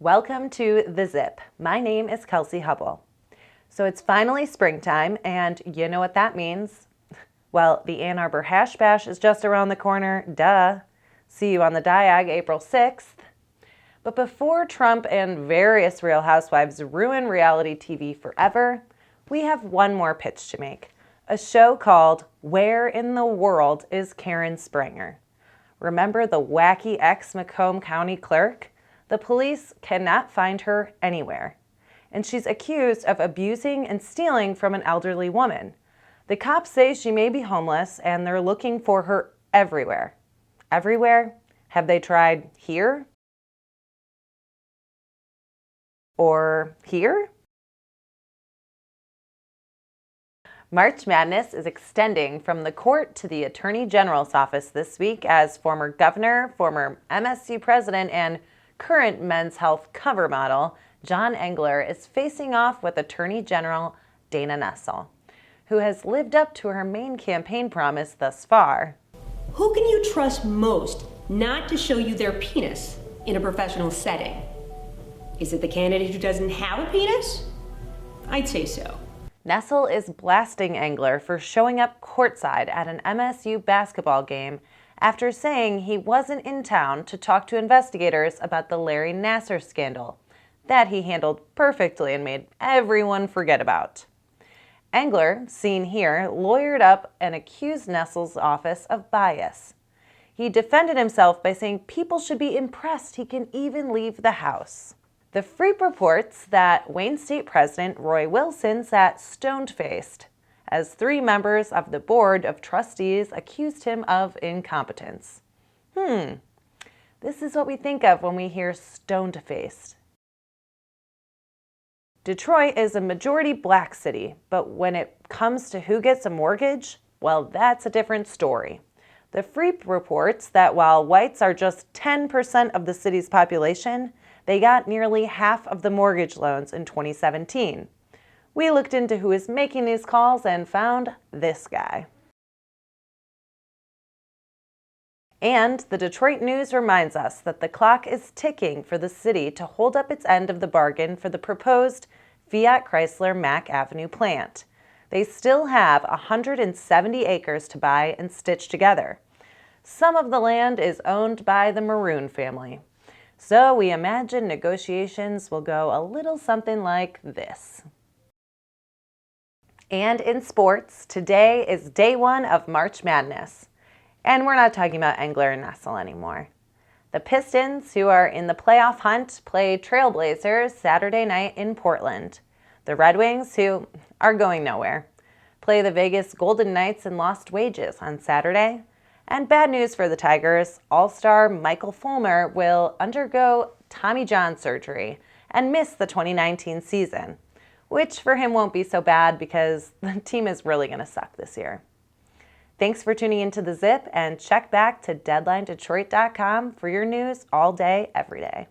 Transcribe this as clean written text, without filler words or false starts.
Welcome to The Zip. My name is Kelsey Hubbell. So it's finally springtime, and you know what that means. Well, the Ann Arbor Hash Bash is just around the corner, duh. See you on the Diag April 6th. But before Trump and various Real Housewives ruin reality TV forever, we have one more pitch to make. A show called Where in the World is Karen Spranger? Remember the wacky ex-Macomb County Clerk? The police cannot find her anywhere, and she's accused of abusing and stealing from an elderly woman. The cops say she may be homeless, and they're looking for her everywhere. Everywhere? Have they tried here? Or here? March Madness is extending from the court to the Attorney General's office this week as former governor, former MSU president, and current Men's Health cover model John Engler is facing off with Attorney General Dana Nessel, who has lived up to her main campaign promise thus far. Who can you trust most not to show you their penis in a professional setting? Is it the candidate who doesn't have a penis? I'd say so. Nessel is blasting Engler for showing up courtside at an MSU basketball game after saying he wasn't in town to talk to investigators about the Larry Nassar scandal that he handled perfectly and made everyone forget about. Engler, seen here, lawyered up and accused Nessel's office of bias. He defended himself by saying people should be impressed he can even leave the house. The Freep reports that Wayne State President Roy Wilson sat stone-faced as 3 members of the Board of Trustees accused him of incompetence. This is what we think of when we hear stoned-faced. Detroit is a majority black city, but when it comes to who gets a mortgage, well, that's a different story. The Freep reports that while whites are just 10% of the city's population, they got nearly half of the mortgage loans in 2017. We looked into who is making these calls and found this guy. And the Detroit News reminds us that the clock is ticking for the city to hold up its end of the bargain for the proposed Fiat Chrysler Mack Avenue plant. They still have 170 acres to buy and stitch together. Some of the land is owned by the Maroon family. So we imagine negotiations will go a little something like this. And in sports, today is day 1 of March Madness. And we're not talking about Engler and Nessel anymore. The Pistons, who are in the playoff hunt, play Trailblazers Saturday night in Portland. The Red Wings, who are going nowhere, play the Vegas Golden Knights in Lost Wages on Saturday. And bad news for the Tigers, all-star Michael Fulmer will undergo Tommy John surgery and miss the 2019 season, which for him won't be so bad because the team is really going to suck this year. Thanks for tuning into The Zip, and check back to DeadlineDetroit.com for your news all day, every day.